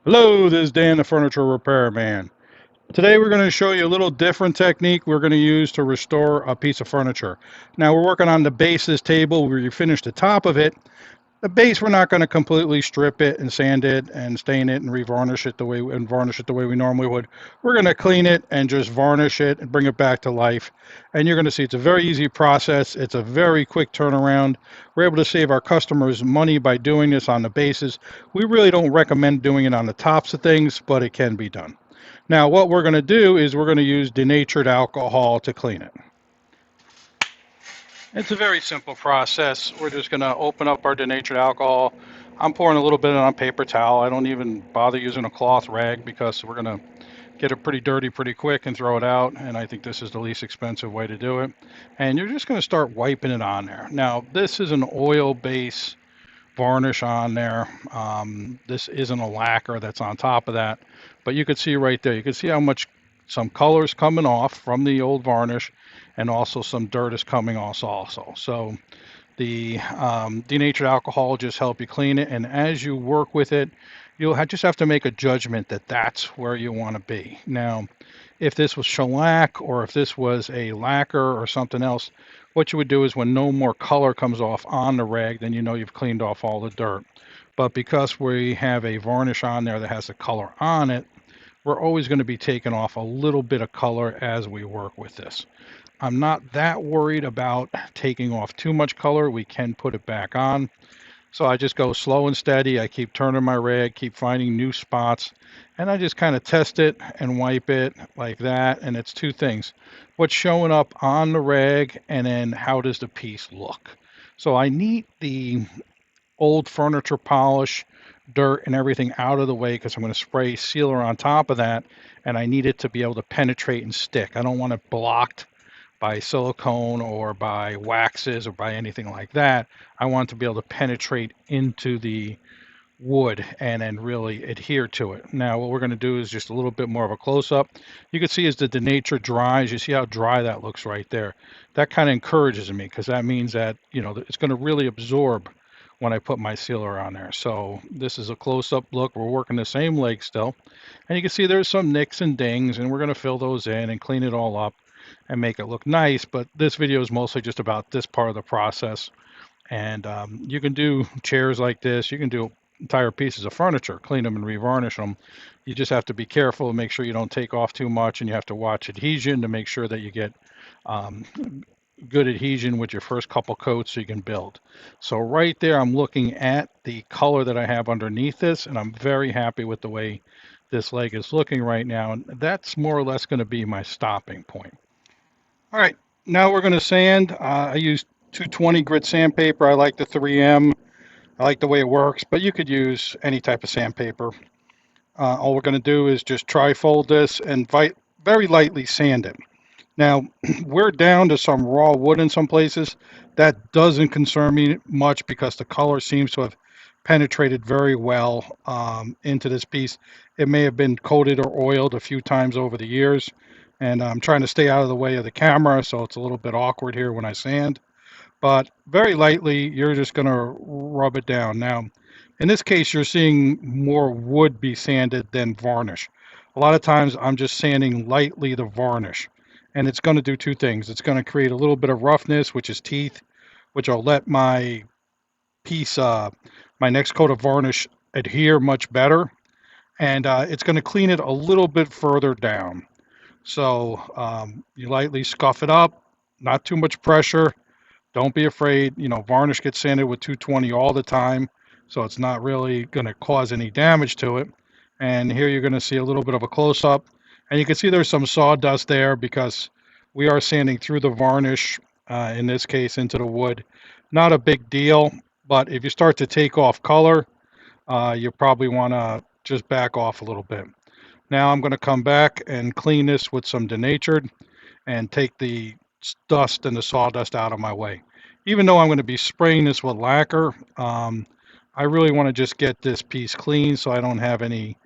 Hello, this is Dan the Furniture Repairman. Today we're going to show you a little different technique we're going to use to restore a piece of furniture. Now we're working on the base of this table where you finish the top of it. The base, we're not going to completely strip it and sand it and stain it and revarnish it the way and varnish it the way we normally would. We're going to clean it and just varnish it and bring it back to life. And you're going to see it's a very easy process. It's a very quick turnaround. We're able to save our customers money by doing this on the bases. We really don't recommend doing it on the tops of things, but it can be done. Now, what we're going to do is we're going to use denatured alcohol to clean it. It's a very simple process. We're just going to open up our denatured alcohol. I'm pouring a little bit on a paper towel. I don't even bother using a cloth rag because we're going to get it pretty dirty pretty quick and throw it out. And I think this is the least expensive way to do it. And you're just going to start wiping it on there. Now, this is an oil-based varnish on there. This isn't a lacquer that's on top of that. But you can see right there, you can see how much some colors coming off from the old varnish, and also some dirt is coming off also. So the denatured alcohol will just help you clean it, and as you work with it, you'll just have to make a judgment that that's where you want to be. Now, if this was shellac or if this was a lacquer or something else, what you would do is when no more color comes off on the rag, then you know you've cleaned off all the dirt. But because we have a varnish on there that has the color on it, we're always going to be taking off a little bit of color as we work with this. I'm not that worried about taking off too much color. We can put it back on. So I just go slow and steady. I keep turning my rag, keep finding new spots, and I just kind of test it and wipe it like that. And it's two things: what's showing up on the rag, and then how does the piece look. So I need the old furniture polish, dirt, and everything out of the way because I'm going to spray sealer on top of that, and I need it to be able to penetrate and stick. I don't want it blocked by silicone or by waxes or by anything like that. I want to be able to penetrate into the wood and then really adhere to it. Now what we're going to do is just a little bit more of a close-up. You can see as the denature dries, you see how dry that looks right there. That kind of encourages me because that means that it's going to really absorb when I put my sealer on there. So this is a close-up look. We're working the same leg still, and you can see there's some nicks and dings, and we're going to fill those in and clean it all up and make it look nice. But this video is mostly just about this part of the process. And you can do chairs like this. You can do entire pieces of furniture, clean them and revarnish them. You just have to be careful and make sure you don't take off too much, and you have to watch adhesion to make sure that you get um, good adhesion with your first couple coats so you can build. So right there, I'm looking at the color that I have underneath this, and I'm very happy with the way this leg is looking right now. And that's more or less going to be my stopping point. All right, now we're going to sand. I use 220 grit sandpaper. I like the 3M. I like the way it works, but you could use any type of sandpaper. All we're going to do is just tri-fold this and very lightly sand it. Now, we're down to some raw wood in some places. That doesn't concern me much because the color seems to have penetrated very well into this piece. It may have been coated or oiled a few times over the years, and I'm trying to stay out of the way of the camera, so it's a little bit awkward here when I sand. But very lightly, you're just going to rub it down. Now, in this case, you're seeing more wood be sanded than varnish. A lot of times, I'm just sanding lightly the varnish, and it's going to do two things. It's going to create a little bit of roughness, which is teeth, which will let my piece, my next coat of varnish, adhere much better, and it's going to clean it a little bit further down. So you lightly scuff it up, not too much pressure. Don't be afraid. Varnish gets sanded with 220 all the time, so it's not really going to cause any damage to it. And here you're going to see a little bit of a close-up. And you can see there's some sawdust there because we are sanding through the varnish, in this case, into the wood. Not a big deal, but if you start to take off color, you probably want to just back off a little bit. Now I'm going to come back and clean this with some denatured and take the dust and the sawdust out of my way. Even though I'm going to be spraying this with lacquer, I really want to just get this piece clean so I don't have any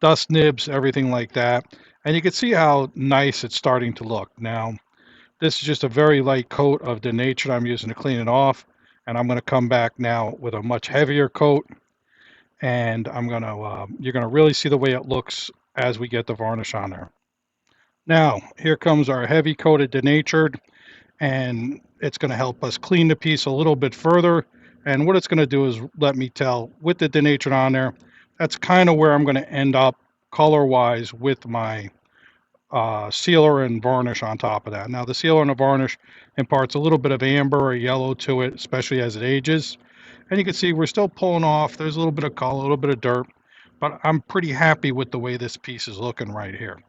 dust nibs, everything like that. And you can see how nice it's starting to look. Now, this is just a very light coat of denatured I'm using to clean it off. And I'm going to come back now with a much heavier coat. And you're gonna really see the way it looks as we get the varnish on there. Now, here comes our heavy coated denatured, and it's gonna help us clean the piece a little bit further. And what it's gonna do is let me tell with the denatured on there, that's kind of where I'm gonna end up color-wise with my sealer and varnish on top of that. Now, the sealer and the varnish imparts a little bit of amber or yellow to it, especially as it ages. And you can see we're still pulling off. There's a little bit of color, a little bit of dirt, but I'm pretty happy with the way this piece is looking right here.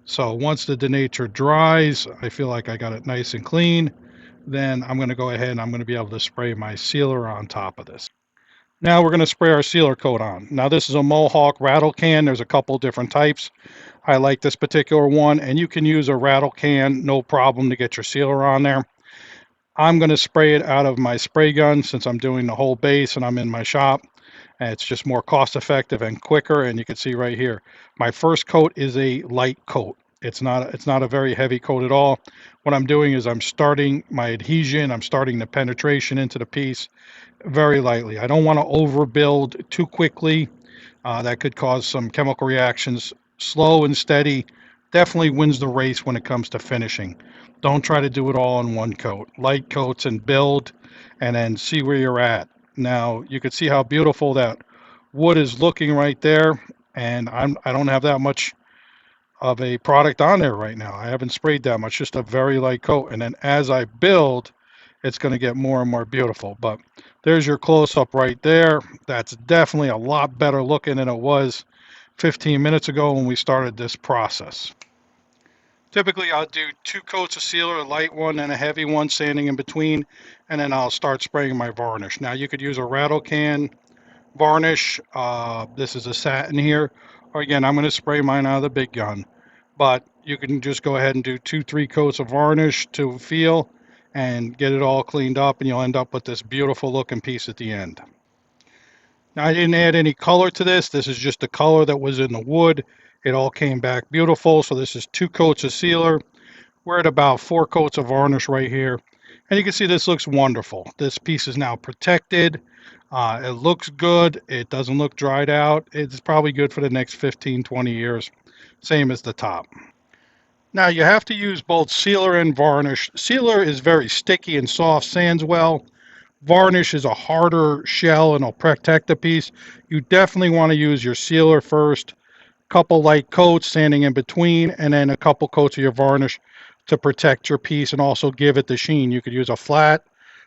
So once the denature dries, I feel like I got it nice and clean. Then I'm going to go ahead and I'm going to be able to spray my sealer on top of this. Now we're going to spray our sealer coat on. Now this is a Mohawk rattle can. There's a couple different types. I like this particular one, and you can use a rattle can, no problem, to get your sealer on there. I'm going to spray it out of my spray gun since I'm doing the whole base and I'm in my shop. And it's just more cost effective and quicker. And you can see right here, my first coat is a light coat. It's not a very heavy coat at all. What I'm doing is I'm starting my adhesion, I'm starting the penetration into the piece very lightly. I don't want to overbuild too quickly. That could cause some chemical reactions. Slow and steady definitely wins the race when it comes to finishing. Don't try to do it all in one coat. Light coats and build, and then see where you're at. Now you can see how beautiful that wood is looking right there, and I don't have that much of a product on there right now. I haven't sprayed that much, just a very light coat. And then as I build, it's going to get more and more beautiful. But there's your close-up right there. That's definitely a lot better looking than it was 15 minutes ago when we started this process. Typically, I'll do 2 coats of sealer, a light one and a heavy one, sanding in between, and then I'll start spraying my varnish. Now, you could use a rattle can varnish. This is a satin here. Or again, I'm going to spray mine out of the big gun. But you can just go ahead and do 2-3 coats of varnish to feel and get it all cleaned up, and you'll end up with this beautiful looking piece at the end. Now, I didn't add any color to this. This is just the color that was in the wood. It all came back beautiful. So this is 2 coats of sealer. We're at about 4 coats of varnish right here. And you can see this looks wonderful. This piece is now protected. It looks good. It doesn't look dried out. It's probably good for the next 15, 20 years. Same as the top. Now you have to use both sealer and varnish. Sealer is very sticky and soft, sands well. Varnish is a harder shell and will protect the piece. You definitely want to use your sealer first, couple light coats sanding in between, and then a couple coats of your varnish to protect your piece and also give it the sheen. You could use a flat,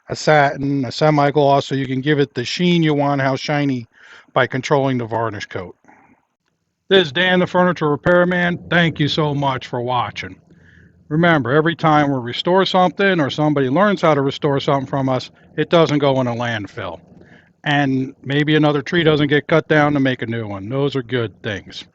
a satin, a semi-gloss, so you can give it the sheen you want, how shiny, by controlling the varnish coat. This is Dan the Furniture Repairman. Thank you so much for watching. Remember, every time we restore something or somebody learns how to restore something from us, it doesn't go in a landfill. And maybe another tree doesn't get cut down to make a new one. Those are good things.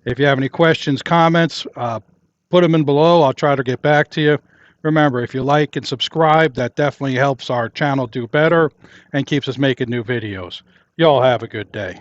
If you have any questions, comments, put them in below. I'll try to get back to you. Remember, if you like and subscribe, that definitely helps our channel do better and keeps us making new videos. Y'all have a good day.